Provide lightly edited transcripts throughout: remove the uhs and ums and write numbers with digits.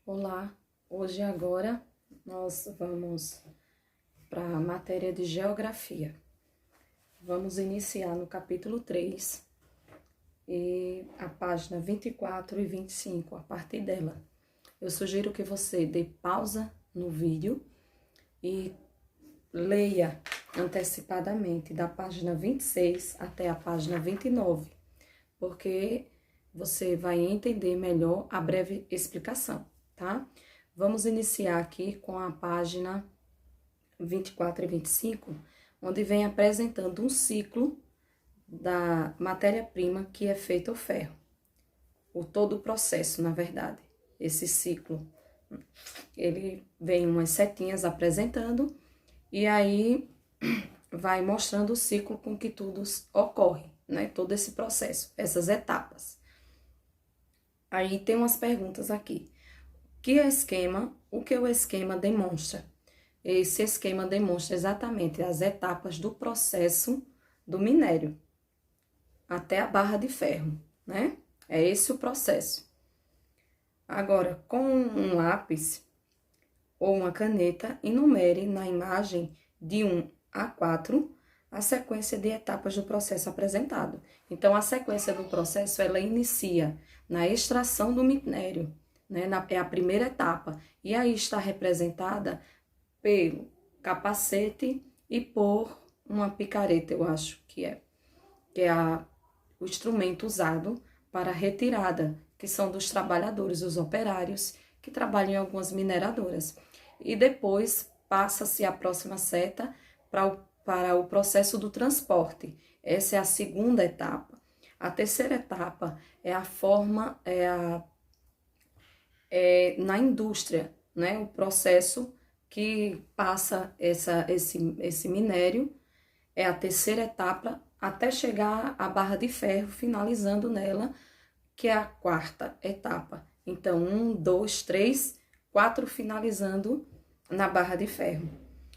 Olá, hoje e agora nós vamos para a matéria de Geografia. Vamos iniciar no capítulo 3 e a página 24 e 25, a partir dela. Eu sugiro que você dê pausa no vídeo e leia antecipadamente da página 26 até a página 29, porque você vai entender melhor a breve explicação, tá? Vamos iniciar aqui com a página 24 e 25, onde vem apresentando um ciclo da matéria-prima que é feita o ferro. Todo o processo, na verdade. Esse ciclo, ele vem umas setinhas apresentando e aí vai mostrando o ciclo com que tudo ocorre, né? Todo esse processo, essas etapas. Aí tem umas perguntas aqui. O que o esquema demonstra? Esse esquema demonstra exatamente as etapas do processo do minério até a barra de ferro, né? É esse o processo. Agora, com um lápis ou uma caneta, enumere na imagem de 1 a 4 a sequência de etapas do processo apresentado. Então, a sequência do processo, ela inicia na extração do minério, né? É a primeira etapa. E aí está representada pelo capacete e por uma picareta, eu acho que é o instrumento usado para a retirada, que são dos trabalhadores, os operários, que trabalham em algumas mineradoras. E depois passa-se a próxima seta para o processo do transporte. Essa é a segunda etapa. A terceira etapa é a forma, na indústria, né? O processo que passa esse minério é a terceira etapa até chegar à barra de ferro, finalizando nela, que é a quarta etapa. Então, 1, 2, 3, 4, finalizando na barra de ferro.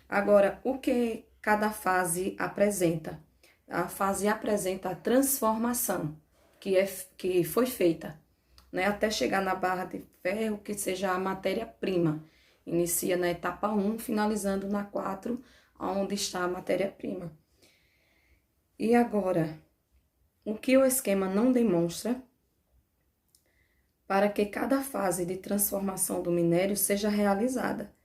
Agora, o que cada fase apresenta? A fase apresenta a transformação que foi feita, né, até chegar na barra de ferro, que seja a matéria-prima. Inicia na etapa 1, finalizando na 4, onde está a matéria-prima. E agora, o que o esquema não demonstra para que cada fase de transformação do minério seja realizada,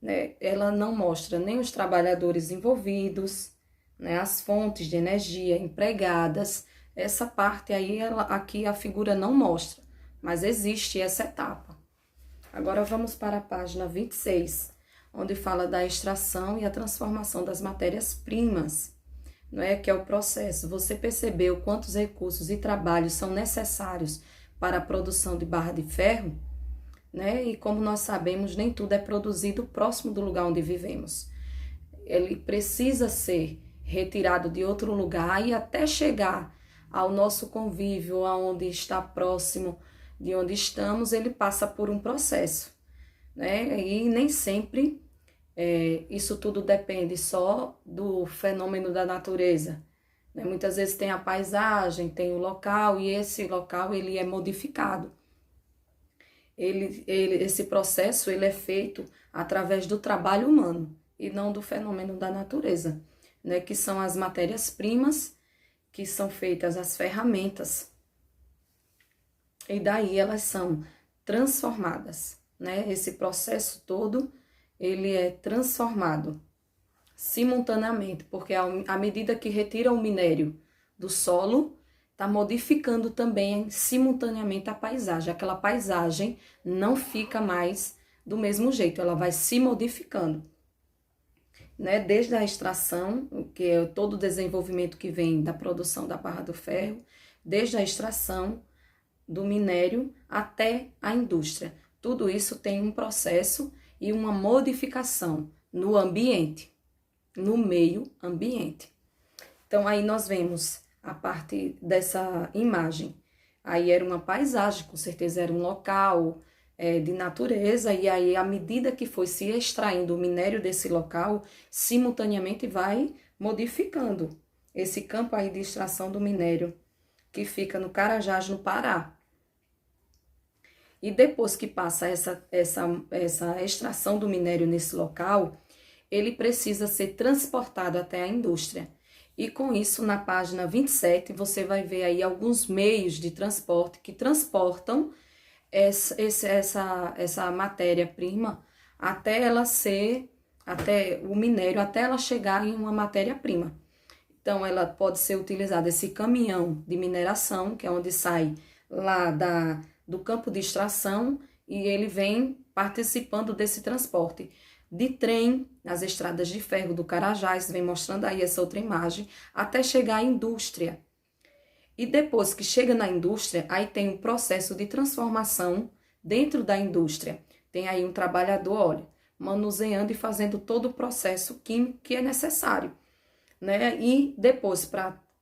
né? Ela não mostra nem os trabalhadores envolvidos, né, as fontes de energia empregadas. Essa parte aí, aqui a figura não mostra, mas existe essa etapa. Agora vamos para a página 26, onde fala da extração e a transformação das matérias-primas, não é? Que é o processo. Você percebeu quantos recursos e trabalhos são necessários para a produção de barra de ferro? Né? E como nós sabemos, nem tudo é produzido próximo do lugar onde vivemos. Ele precisa ser retirado de outro lugar e até chegar ao nosso convívio, aonde está próximo de onde estamos, ele passa por um processo, né? E nem sempre isso tudo depende só do fenômeno da natureza, né? Muitas vezes tem a paisagem, tem o local, e esse local ele é modificado. Esse processo ele é feito através do trabalho humano e não do fenômeno da natureza, né? Que são as matérias-primas, que são feitas as ferramentas, e daí elas são transformadas, né? Esse processo todo, ele é transformado simultaneamente, porque à medida que retira o minério do solo, está modificando também simultaneamente a paisagem. Aquela paisagem não fica mais do mesmo jeito, ela vai se modificando, né? Desde a extração, que é todo o desenvolvimento que vem da produção da barra do ferro, desde a extração do minério até a indústria. Tudo isso tem um processo e uma modificação no ambiente, no meio ambiente. Então, aí nós vemos a parte dessa imagem. Aí era uma paisagem, com certeza era um local de natureza, e aí, à medida que foi se extraindo o minério desse local, simultaneamente vai modificando esse campo aí de extração do minério, que fica no Carajás, no Pará. e depois que passa essa extração do minério nesse local, ele precisa ser transportado até a indústria. E com isso, na página 27, você vai ver aí alguns meios de transporte que transportam essa matéria-prima até ela ser, até o minério, até ela chegar em uma matéria-prima. Então, ela pode ser utilizada, esse caminhão de mineração, que é onde sai lá do campo de extração, e ele vem participando desse transporte. De trem, nas estradas de ferro do Carajás, vem mostrando aí essa outra imagem, até chegar à indústria. E depois que chega na indústria, aí tem um processo de transformação dentro da indústria. Tem aí um trabalhador, olha, manuseando e fazendo todo o processo químico que é necessário, né? E depois,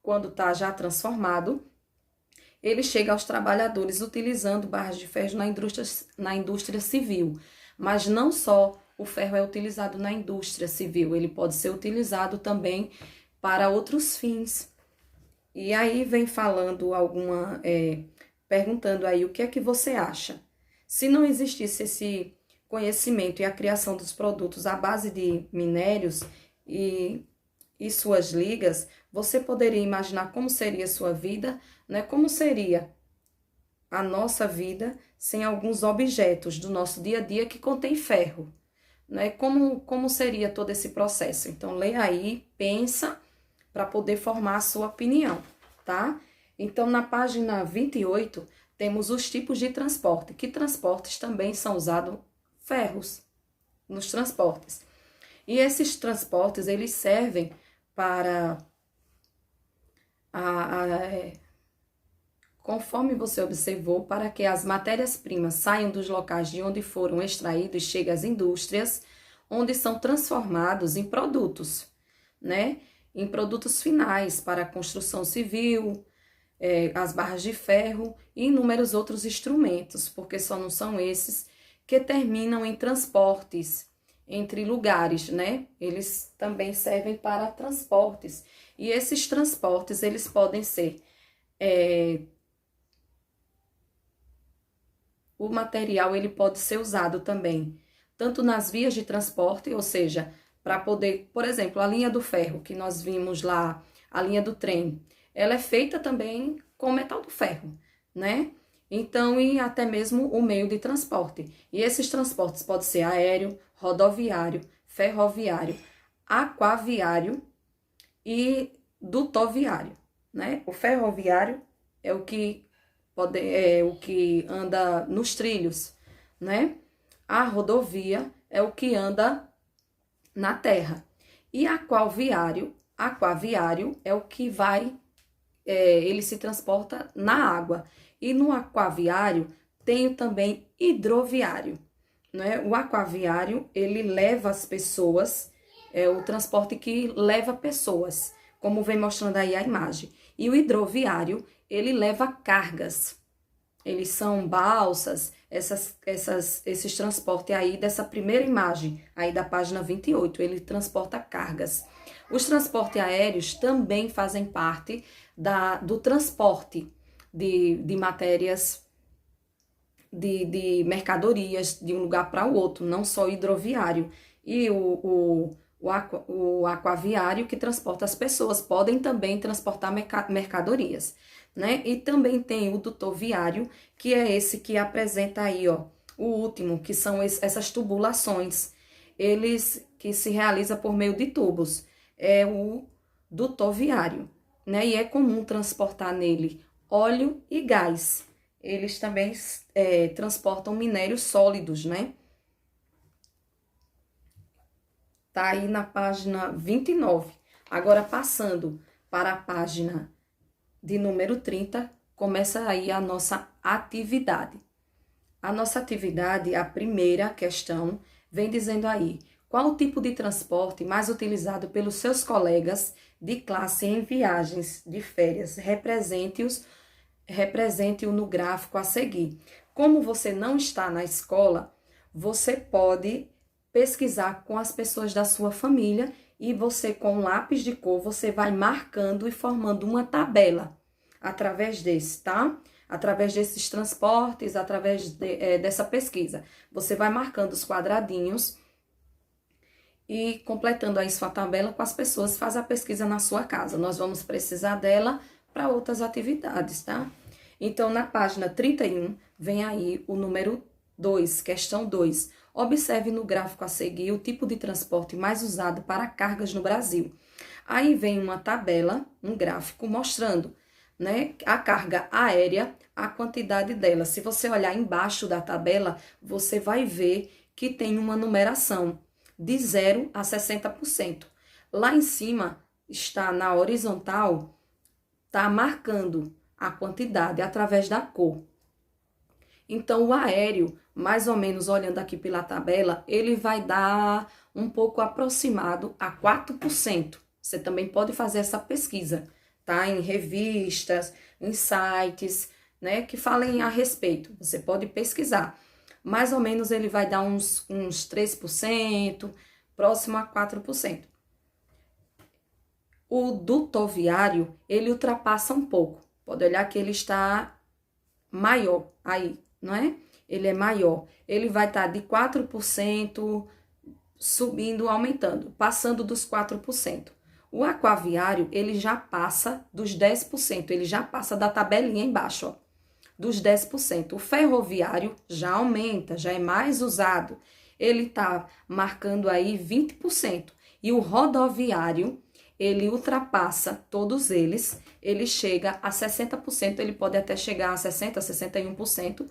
quando está já transformado, ele chega aos trabalhadores utilizando barras de ferro na indústria civil. Mas não só o ferro é utilizado na indústria civil, ele pode ser utilizado também para outros fins. E aí vem falando perguntando aí o que é que você acha. Se não existisse esse conhecimento e a criação dos produtos à base de minérios e suas ligas, você poderia imaginar como seria a sua vida, né? Como seria a nossa vida sem alguns objetos do nosso dia a dia que contém ferro, né? Como seria todo esse processo? Então, leia aí, pensa, para poder formar a sua opinião, tá? Então, na página 28, temos os tipos de transporte. Que transportes também são usados ferros nos transportes. E esses transportes, eles servem para, conforme você observou, para que as matérias-primas saiam dos locais de onde foram extraídos e cheguem às indústrias, onde são transformados em produtos, né? Em produtos finais para a construção civil, as barras de ferro e inúmeros outros instrumentos, porque só não são esses que terminam em transportes entre lugares, né? Eles também servem para transportes. E esses transportes, eles podem ser o material, ele pode ser usado também, tanto nas vias de transporte, ou seja, para poder, por exemplo, a linha do ferro, que nós vimos lá, a linha do trem, ela é feita também com metal do ferro, né? Então, e até mesmo o meio de transporte. E esses transportes podem ser aéreo, rodoviário, ferroviário, aquaviário e dutoviário, né? O ferroviário é o que anda nos trilhos, né? A rodovia é o que anda na terra. E aquaviário é o que ele se transporta na água. E no aquaviário tem também hidroviário, né? O aquaviário, ele leva as pessoas, é o transporte que leva pessoas, como vem mostrando aí a imagem. E o hidroviário, ele leva cargas. Eles são balsas, esses transportes aí dessa primeira imagem, aí da página 28, ele transporta cargas. Os transportes aéreos também fazem parte do transporte de matérias, de mercadorias de um lugar para o outro, não só o hidroviário. E o aquaviário, que transporta as pessoas, podem também transportar mercadorias, né? E também tem o dutoviário, que é esse que apresenta aí, ó, o último, que são essas tubulações, eles que se realiza por meio de tubos, é o dutoviário, né? E é comum transportar nele óleo e gás. Eles também transportam minérios sólidos, né? Tá aí na página 29. Agora, passando para a página de número 30, começa aí a nossa atividade. A nossa atividade, a primeira questão, vem dizendo aí: qual o tipo de transporte mais utilizado pelos seus colegas de classe em viagens de férias? Represente-o no gráfico a seguir. Como você não está na escola, você pode pesquisar com as pessoas da sua família e você, com um lápis de cor, você vai marcando e formando uma tabela através desse, tá? através desses transportes, através dessa pesquisa. Você vai marcando os quadradinhos e completando aí sua tabela com as pessoas, faz a pesquisa na sua casa. Nós vamos precisar dela para outras atividades, tá? Então, na página 31, vem aí o número 2, questão 2. Observe no gráfico a seguir o tipo de transporte mais usado para cargas no Brasil. Aí vem uma tabela, um gráfico mostrando, né, a carga aérea, a quantidade dela. Se você olhar embaixo da tabela, você vai ver que tem uma numeração de 0 a 60%. Lá em cima está na horizontal, está marcando a quantidade através da cor. Então, o aéreo, mais ou menos olhando aqui pela tabela, ele vai dar um pouco aproximado a 4%. Você também pode fazer essa pesquisa, tá? Em revistas, em sites, né, que falem a respeito. Você pode pesquisar. Mais ou menos ele vai dar uns 3%, próximo a 4%. O dutoviário, ele ultrapassa um pouco. Pode olhar que ele está maior aí, não é? Ele é maior. Ele vai estar de 4%, subindo, aumentando, passando dos 4%. O aquaviário, ele já passa dos 10%, ele já passa da tabelinha embaixo, ó, dos 10%. O ferroviário já aumenta, já é mais usado. Ele tá marcando aí 20%. E o rodoviário, ele ultrapassa todos eles, ele chega a 60%, ele pode até chegar a 60%, 61%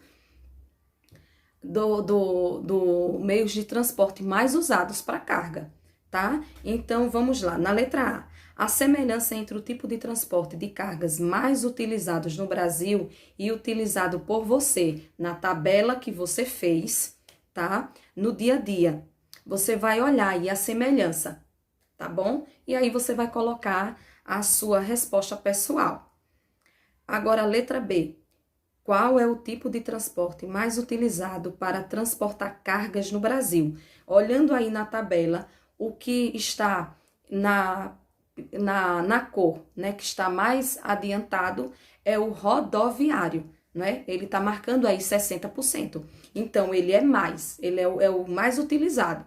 do meios de transporte mais usados para carga, tá? Então, vamos lá. Na letra A, a semelhança entre o tipo de transporte de cargas mais utilizados no Brasil e utilizado por você na tabela que você fez, tá? No dia a dia. Você vai olhar aí a semelhança, tá bom? E aí você vai colocar a sua resposta pessoal. Agora, a letra B. Qual é o tipo de transporte mais utilizado para transportar cargas no Brasil? Olhando aí na tabela, o que está na cor, né, que está mais adiantado é o rodoviário, né? Ele está marcando aí 60%. Então, ele é mais, ele é o mais utilizado.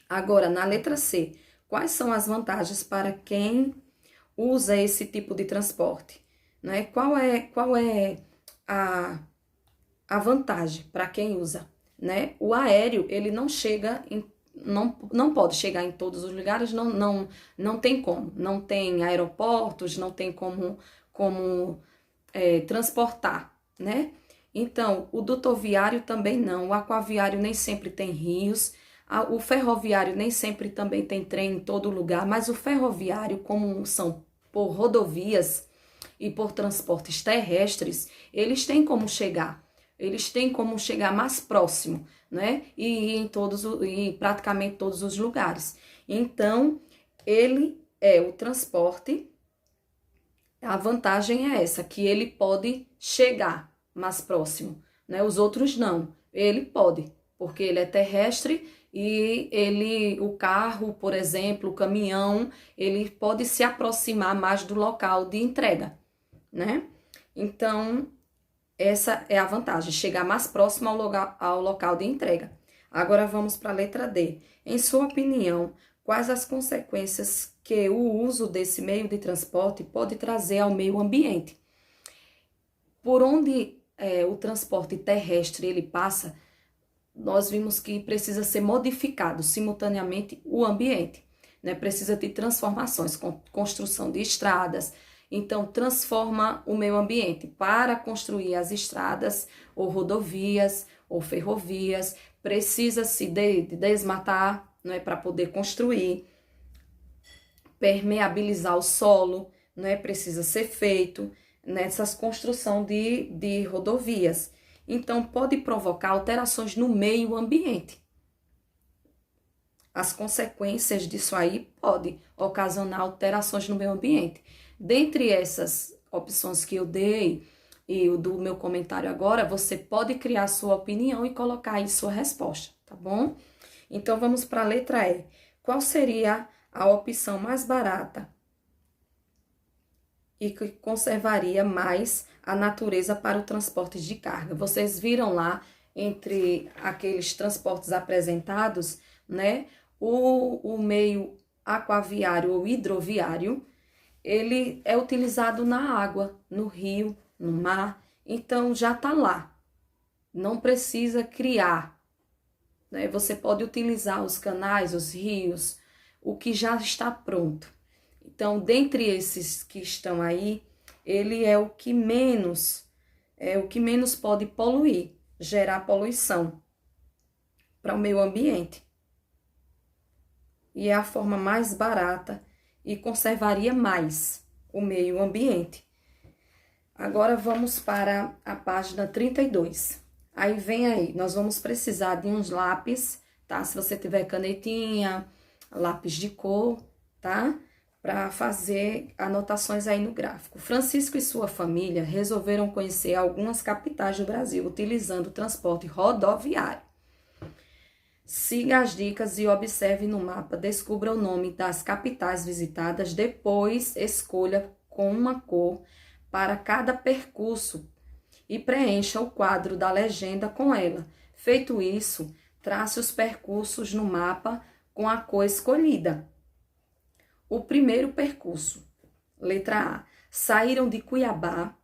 Agora, na letra C, quais são as vantagens para quem usa esse tipo de transporte? Né? Qual é a vantagem para quem usa, né? O aéreo, ele não chega em, não pode chegar em todos os lugares, não tem como. Não tem aeroportos, não tem como transportar, né? Então, o dutoviário também não, o aquaviário nem sempre tem rios, o ferroviário nem sempre também tem trem em todo lugar, mas o ferroviário, como são por rodovias e por transportes terrestres, eles têm como chegar mais próximo, né? E em praticamente todos os lugares. Então, ele é o transporte, a vantagem é essa, que ele pode chegar mais próximo, né? Os outros não. Ele pode, porque ele é terrestre e o carro, por exemplo, o caminhão, ele pode se aproximar mais do local de entrega, né? Então, essa é a vantagem, chegar mais próximo ao local de entrega. Agora vamos para a letra D. Em sua opinião, quais as consequências que o uso desse meio de transporte pode trazer ao meio ambiente? Por onde o transporte terrestre ele passa, nós vimos que precisa ser modificado simultaneamente o ambiente, né? Precisa de transformações, construção de estradas. Então, transforma o meio ambiente para construir as estradas, ou rodovias, ou ferrovias. Precisa-se de desmatar, não é, para poder construir, permeabilizar o solo, não é, precisa ser feito nessas construção de rodovias. Então, pode provocar alterações no meio ambiente. As consequências disso aí pode ocasionar alterações no meio ambiente. Dentre essas opções que eu dei e o do meu comentário agora, você pode criar sua opinião e colocar aí sua resposta, tá bom? Então, vamos para a letra E. Qual seria a opção mais barata e que conservaria mais a natureza para o transporte de carga. Vocês viram lá, entre aqueles transportes apresentados, né, o meio aquaviário ou hidroviário, ele é utilizado na água, no rio, no mar, então já está lá. Não precisa criar, né? Você pode utilizar os canais, os rios, o que já está pronto. Então, dentre esses que estão aí, ele é o que menos pode poluir, gerar poluição para o meio ambiente. E é a forma mais barata e conservaria mais o meio ambiente. Agora vamos para a página 32. Aí vem aí, nós vamos precisar de uns lápis, tá? Se você tiver canetinha, lápis de cor, tá? Para fazer anotações aí no gráfico. Francisco e sua família resolveram conhecer algumas capitais do Brasil utilizando o transporte rodoviário. Siga as dicas e observe no mapa, descubra o nome das capitais visitadas, depois escolha com uma cor para cada percurso e preencha o quadro da legenda com ela. Feito isso, trace os percursos no mapa com a cor escolhida. O primeiro percurso, letra A, saíram de Cuiabá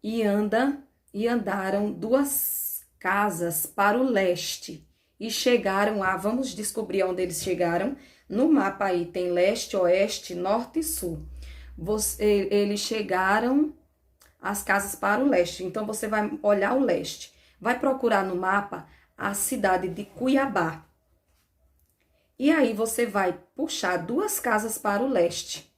e andaram 2 casas para o leste e chegaram a, vamos descobrir onde eles chegaram. No mapa aí tem leste, oeste, norte e sul. Eles chegaram as casas para o leste, então você vai olhar o leste. Vai procurar no mapa a cidade de Cuiabá. E aí você vai puxar 2 casas para o leste.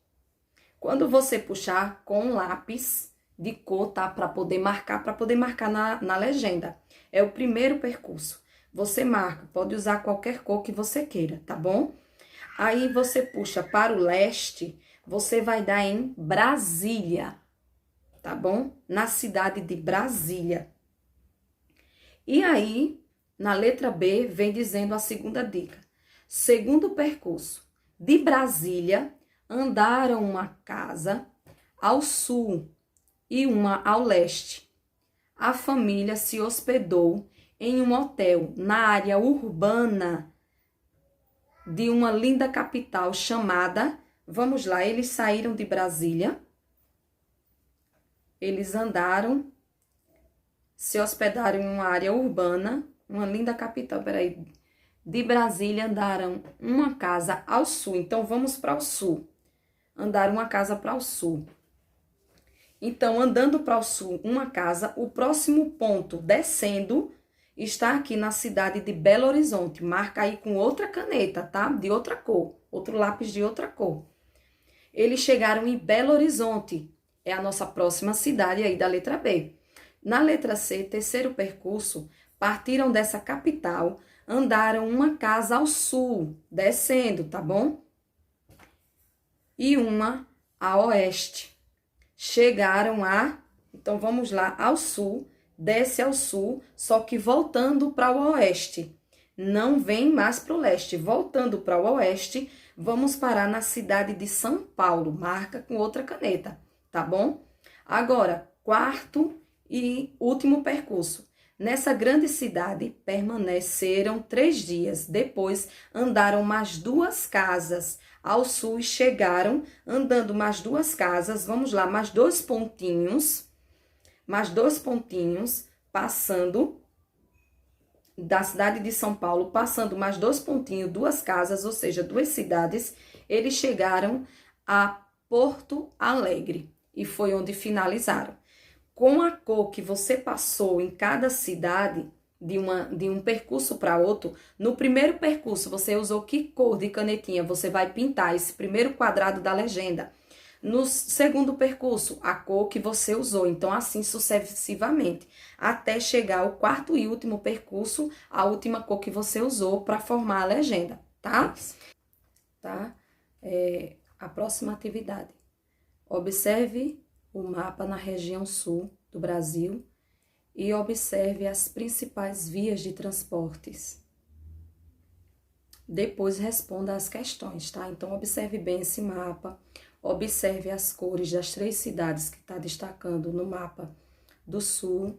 Quando você puxar com lápis de cor, tá? Para poder marcar na legenda. É o primeiro percurso. Você marca, pode usar qualquer cor que você queira, tá bom? Aí você puxa para o leste, você vai dar em Brasília, tá bom? Na cidade de Brasília. E aí, na letra B, vem dizendo a segunda dica. Segundo percurso, de Brasília, andaram uma casa ao sul e uma ao leste. A família se hospedou em um hotel na área urbana de uma linda capital chamada... Vamos lá, eles saíram de Brasília, eles andaram, se hospedaram em uma área urbana, uma linda capital, peraí... De Brasília andaram uma casa ao sul. Então, vamos para o sul. Andaram uma casa para o sul. Então, andando para o sul, uma casa. O próximo ponto, descendo, está aqui na cidade de Belo Horizonte. Marca aí com outra caneta, tá? De outra cor. Outro lápis de outra cor. Eles chegaram em Belo Horizonte. É a nossa próxima cidade aí da letra B. Na letra C, terceiro percurso, partiram dessa capital, andaram uma casa ao sul, descendo, tá bom? E uma a oeste. Chegaram então vamos lá, ao sul, desce ao sul, só que voltando para o oeste. Não vem mais para o leste, voltando para o oeste, vamos parar na cidade de São Paulo, marca com outra caneta, tá bom? Agora, quarto e último percurso. Nessa grande cidade, permaneceram 3 dias. Depois, andaram mais 2 casas ao sul e chegaram, andando mais 2 casas. Vamos lá, mais 2 pontinhos. Mais 2 pontinhos, passando da cidade de São Paulo, passando mais 2 pontinhos, 2 casas, ou seja, 2 cidades. Eles chegaram a Porto Alegre e foi onde finalizaram. Com a cor que você passou em cada cidade, de um percurso para outro, no primeiro percurso você usou que cor de canetinha? Você vai pintar esse primeiro quadrado da legenda. No segundo percurso, a cor que você usou. Então, assim sucessivamente, até chegar ao quarto e último percurso, a última cor que você usou para formar a legenda, tá? A próxima atividade. Observe o mapa na região sul do Brasil e observe as principais vias de transportes. Depois responda as questões, tá? Então, observe bem esse mapa, Observe as cores das 3 cidades que está destacando no mapa do sul.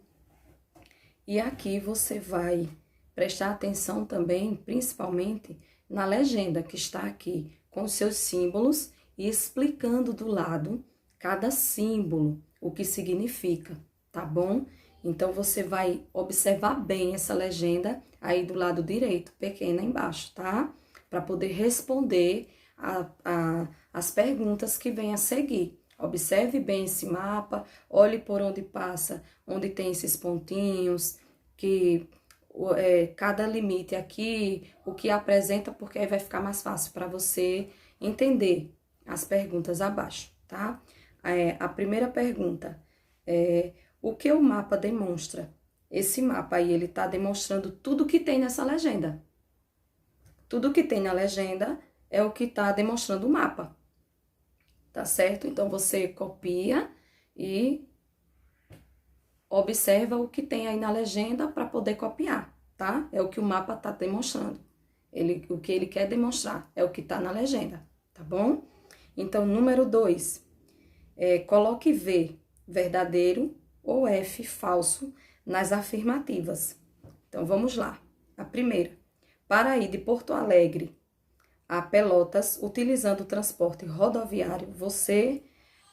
E aqui você vai prestar atenção também, principalmente, na legenda que está aqui, com seus símbolos e explicando do lado cada símbolo, o que significa, tá bom? Então, você vai observar bem essa legenda aí do lado direito, pequena embaixo, tá? Para poder responder as perguntas que vêm a seguir. Observe bem esse mapa, olhe por onde passa, onde tem esses pontinhos, que cada limite aqui, o que apresenta, porque aí vai ficar mais fácil para você entender as perguntas abaixo, tá? A primeira pergunta é: o que o mapa demonstra? Esse mapa aí, ele tá demonstrando tudo que tem nessa legenda. Tudo que tem na legenda é o que tá demonstrando o mapa, tá certo? Então, você copia e observa o que tem aí na legenda para poder copiar, tá? É o que o mapa tá demonstrando. O que ele quer demonstrar é o que tá na legenda, tá bom? Então, número 2, coloque V, verdadeiro, ou F, falso, nas afirmativas. Então, vamos lá. A primeira: para ir de Porto Alegre a Pelotas, utilizando o transporte rodoviário, você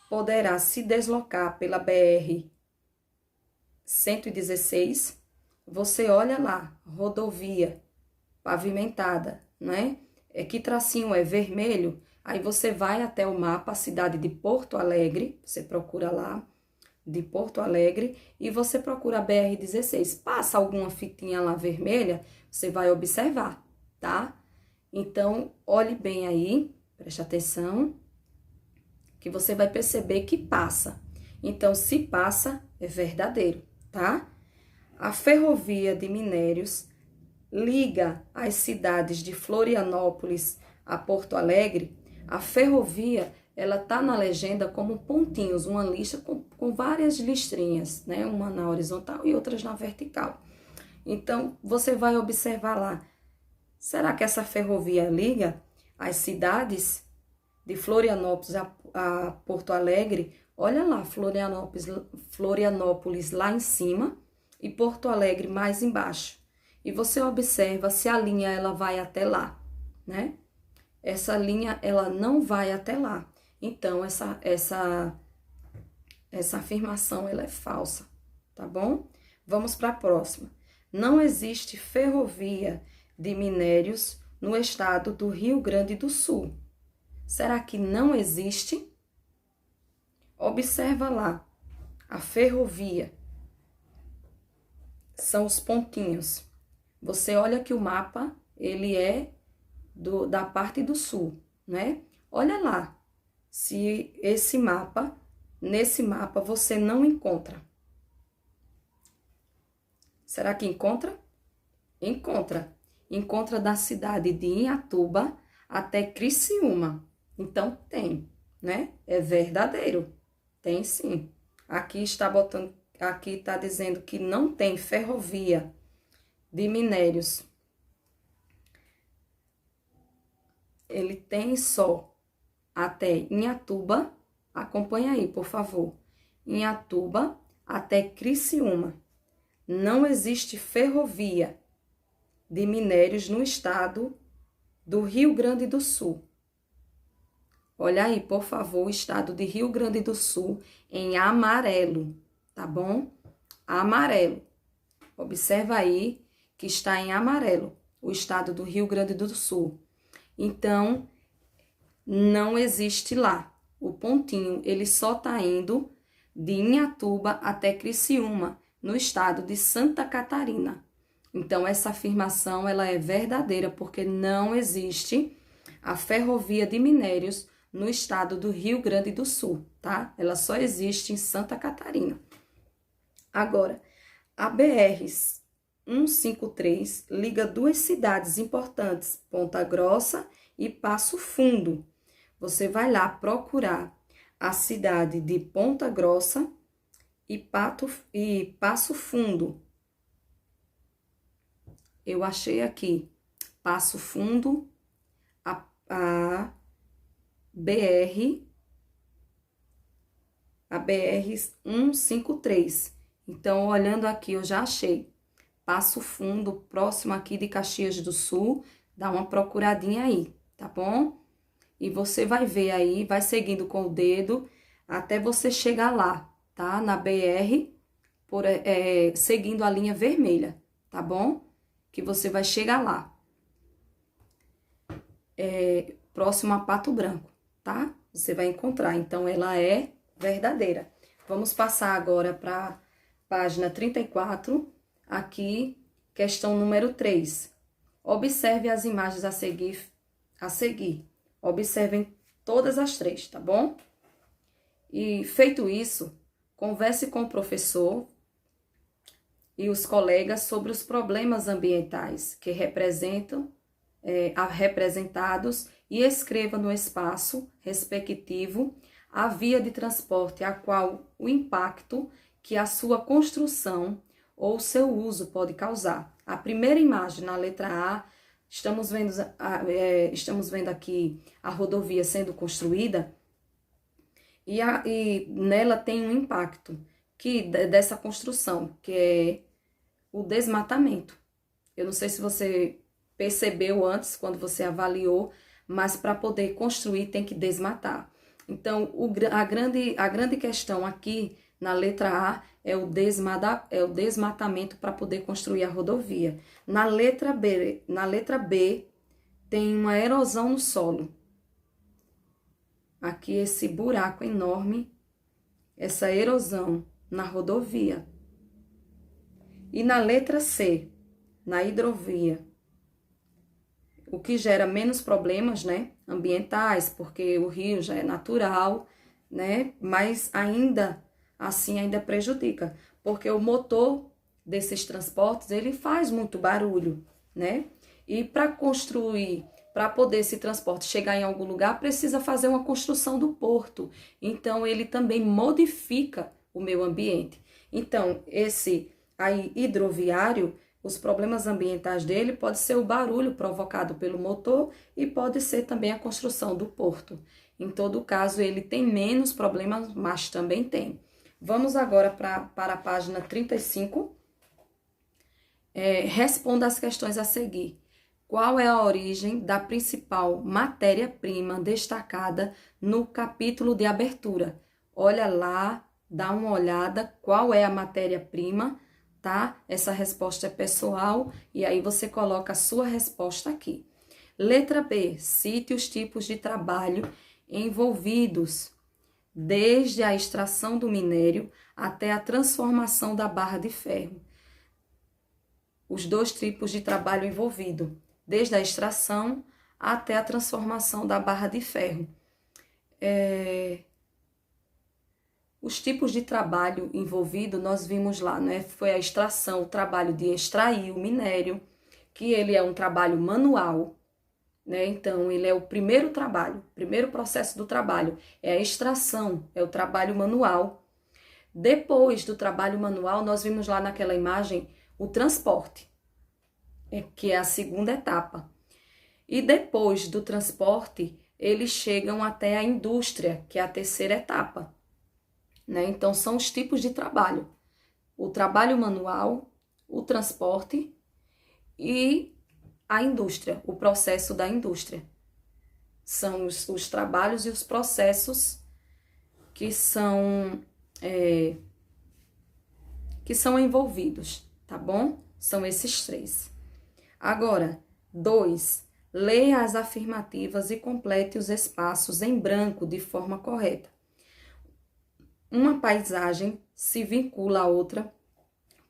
poderá se deslocar pela BR-116. Você olha lá, rodovia pavimentada, né? Que tracinho é vermelho? Aí você vai até o mapa, a cidade de Porto Alegre, você procura lá, de Porto Alegre, e você procura a BR-16. Passa alguma fitinha lá vermelha, você vai observar, tá? Então, olhe bem aí, preste atenção, que você vai perceber que passa. Então, se passa, é verdadeiro, tá? A ferrovia de Minérios liga as cidades de Florianópolis a Porto Alegre. A ferrovia, ela tá na legenda como pontinhos, uma lista com várias listrinhas, né? Uma na horizontal e outras na vertical. Então, você vai observar lá. Será que essa ferrovia liga as cidades de Florianópolis a Porto Alegre? Olha lá, Florianópolis lá em cima e Porto Alegre mais embaixo. E você observa se a linha ela vai até lá, né? Essa linha ela não vai até lá. Então, essa afirmação ela é falsa, tá bom? Vamos para a próxima. Não existe ferrovia de Minérios no estado do Rio Grande do Sul. Será que não existe? Observa lá, a ferrovia são os pontinhos. Você olha que o mapa, ele é da parte do sul, né? Olha lá, se nesse mapa você não encontra. Será que encontra? Encontra. Encontra da cidade de Inhatuba até Criciúma. Então, tem, né? É verdadeiro. Tem sim. Aqui está dizendo que não tem ferrovia de Minérios. Ele tem só até Inhatuba. Acompanha aí, por favor. Inhatuba até Criciúma. Não existe ferrovia de Minérios no estado do Rio Grande do Sul. Olha aí, por favor, o estado de Rio Grande do Sul em amarelo, tá bom? Amarelo. Observa aí que está em amarelo o estado do Rio Grande do Sul. Então, não existe lá. O pontinho, ele só tá indo de Inhatuba até Criciúma, no estado de Santa Catarina. Então, essa afirmação, ela é verdadeira, porque não existe a ferrovia de Minérios no estado do Rio Grande do Sul, tá? Ela só existe em Santa Catarina. Agora, a BR-153 liga duas cidades importantes, Ponta Grossa e Passo Fundo. Você vai lá procurar a cidade de Ponta Grossa e Passo Fundo. Eu achei aqui, Passo Fundo, a BR a BR-153. Então, olhando aqui, eu já achei. Passo Fundo, próximo aqui de Caxias do Sul, dá uma procuradinha aí, tá bom? E você vai ver aí, vai seguindo com o dedo, até você chegar lá, tá? Na BR, seguindo a linha vermelha, tá bom? Que você vai chegar lá. Próximo a Pato Branco, tá? Você vai encontrar, então ela é verdadeira. Vamos passar agora para página 34, aqui, questão número 3. Observe as imagens a seguir. Observem todas as 3, tá bom? E feito isso, converse com o professor e os colegas sobre os problemas ambientais que representados e escreva no espaço respectivo a via de transporte a qual o impacto que a sua construção ou seu uso pode causar. A primeira imagem, na letra A, estamos vendo aqui a rodovia sendo construída e nela tem um impacto dessa construção, que é o desmatamento. Eu não sei se você percebeu antes, quando você avaliou, mas para poder construir tem que desmatar. Então, a grande questão aqui na letra A é o desmatamento para poder construir a rodovia. Na letra B tem uma erosão no solo. Aqui esse buraco enorme, essa erosão na rodovia. E na letra C, na hidrovia, o que gera menos problemas, né, ambientais, porque o rio já é natural, né, mas ainda assim prejudica, porque o motor desses transportes, ele faz muito barulho, né, e para construir, para poder esse transporte chegar em algum lugar, precisa fazer uma construção do porto, então ele também modifica o meio ambiente. Então, esse aí hidroviário, os problemas ambientais dele pode ser o barulho provocado pelo motor e pode ser também a construção do porto. Em todo caso, ele tem menos problemas, mas também tem. Vamos agora para a página 35. Responda as questões a seguir. Qual é a origem da principal matéria-prima destacada no capítulo de abertura? Olha lá, dá uma olhada qual é a matéria-prima, tá? Essa resposta é pessoal e aí você coloca a sua resposta aqui. Letra B, cite os tipos de trabalho envolvidos desde a extração do minério até a transformação da barra de ferro. Os 2 tipos de trabalho envolvido, desde a extração até a transformação da barra de ferro. Os tipos de trabalho envolvido, nós vimos lá, né? Foi a extração, o trabalho de extrair o minério, que ele é um trabalho manual, né? Então, ele é o primeiro trabalho, primeiro processo do trabalho, é a extração, é o trabalho manual. Depois do trabalho manual, nós vimos lá naquela imagem o transporte, que é a segunda etapa. E depois do transporte, eles chegam até a indústria, que é a terceira etapa. Né? Então, são os tipos de trabalho. O trabalho manual, o transporte e a indústria, o processo da indústria. São os trabalhos e os processos que são envolvidos, tá bom? São esses 3. Agora, 2. Leia as afirmativas e complete os espaços em branco de forma correta. Uma paisagem se vincula a outra,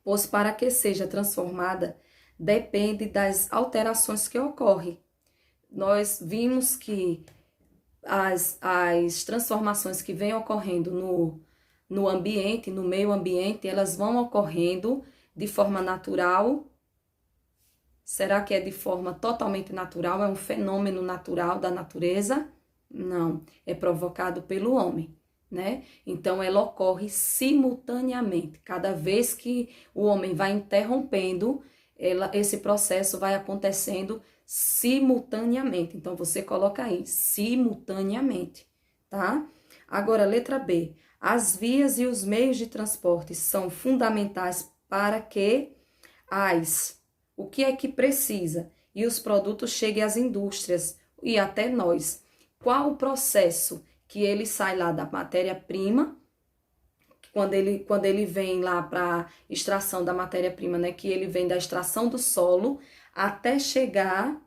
pois para que seja transformada, depende das alterações que ocorrem. Nós vimos que as transformações que vêm ocorrendo no ambiente, no meio ambiente, elas vão ocorrendo de forma natural. Será que é de forma totalmente natural? É um fenômeno natural da natureza? Não, é provocado pelo homem. Né? Então, ela ocorre simultaneamente. Cada vez que o homem vai interrompendo, esse processo vai acontecendo simultaneamente. Então, você coloca aí, simultaneamente, tá? Agora, letra B. As vias e os meios de transporte são fundamentais para que o que é que precisa e os produtos cheguem às indústrias e até nós. Qual o processo que ele sai lá da matéria-prima, quando ele vem lá para extração da matéria-prima, né, que ele vem da extração do solo até chegar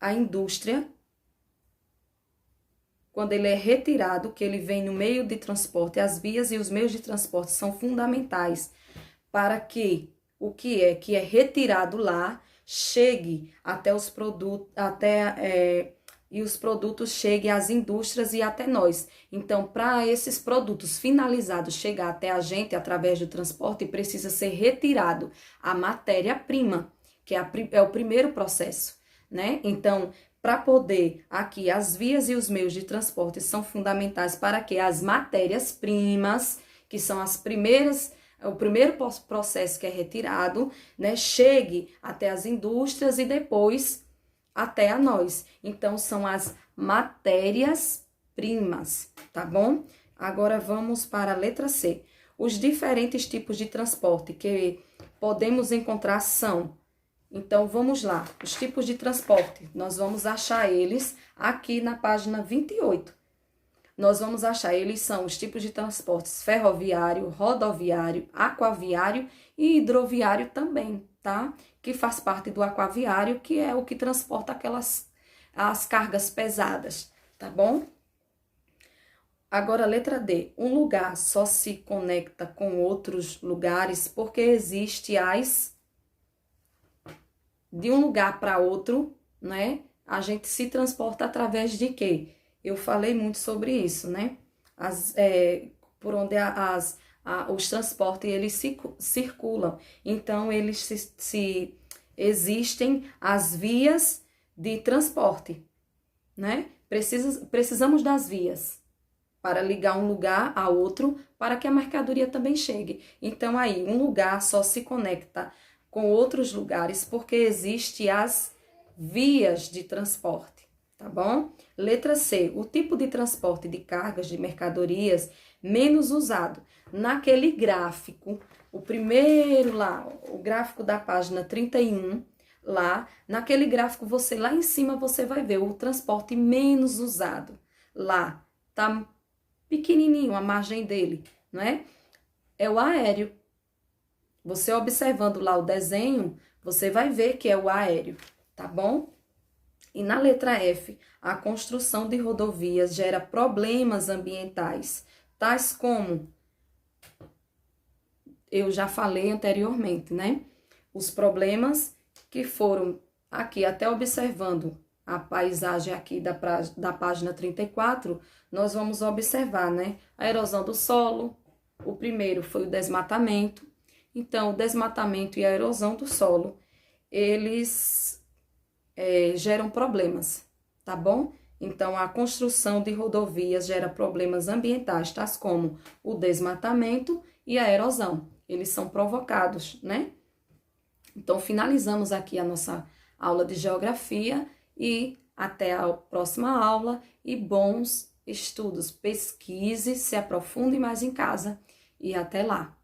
à indústria, quando ele é retirado, que ele vem no meio de transporte, as vias e os meios de transporte são fundamentais para que o que é retirado lá chegue até os produtos, e os produtos cheguem às indústrias e até nós. Então, para esses produtos finalizados chegar até a gente através do transporte, precisa ser retirado a matéria-prima, que é o primeiro processo, né? Então, para poder, aqui, as vias e os meios de transporte são fundamentais para que as matérias-primas, que são as primeiras, o primeiro processo que é retirado, né, chegue até as indústrias e depois até a nós. Então, são as matérias-primas, tá bom? Agora, vamos para a letra C. Os diferentes tipos de transporte que podemos encontrar são... Então, vamos lá. Os tipos de transporte, nós vamos achar eles aqui na página 28. Nós vamos achar, eles são os tipos de transportes ferroviário, rodoviário, aquaviário e hidroviário também, tá? Que faz parte do aquaviário, que é o que transporta as cargas pesadas, tá bom? Agora, letra D. Um lugar só se conecta com outros lugares porque existe de um lugar para outro, né? A gente se transporta através de quê? Eu falei muito sobre isso, né? Por onde os transportes eles circulam. Então, existem as vias de transporte, né? Precisamos das vias para ligar um lugar a outro, para que a mercadoria também chegue. Então, aí, um lugar só se conecta com outros lugares porque existem as vias de transporte, tá bom? Letra C, o tipo de transporte de cargas de mercadorias menos usado. Naquele gráfico, o primeiro lá, o gráfico da página 31, lá, naquele gráfico lá em cima você vai ver o transporte menos usado. Lá, tá pequenininho a margem dele, não é? É o aéreo. Você observando lá o desenho, você vai ver que é o aéreo, tá bom? E na letra F, a construção de rodovias gera problemas ambientais, tais como, eu já falei anteriormente, né? Os problemas que foram aqui, até observando a paisagem aqui da página 34, nós vamos observar, né? A erosão do solo, o primeiro foi o desmatamento. Então, o desmatamento e a erosão do solo, eles geram problemas, tá bom? Então, a construção de rodovias gera problemas ambientais, tais como o desmatamento e a erosão. Eles são provocados, né? Então, finalizamos aqui a nossa aula de geografia e até a próxima aula e bons estudos. Pesquise, se aprofunde mais em casa e até lá.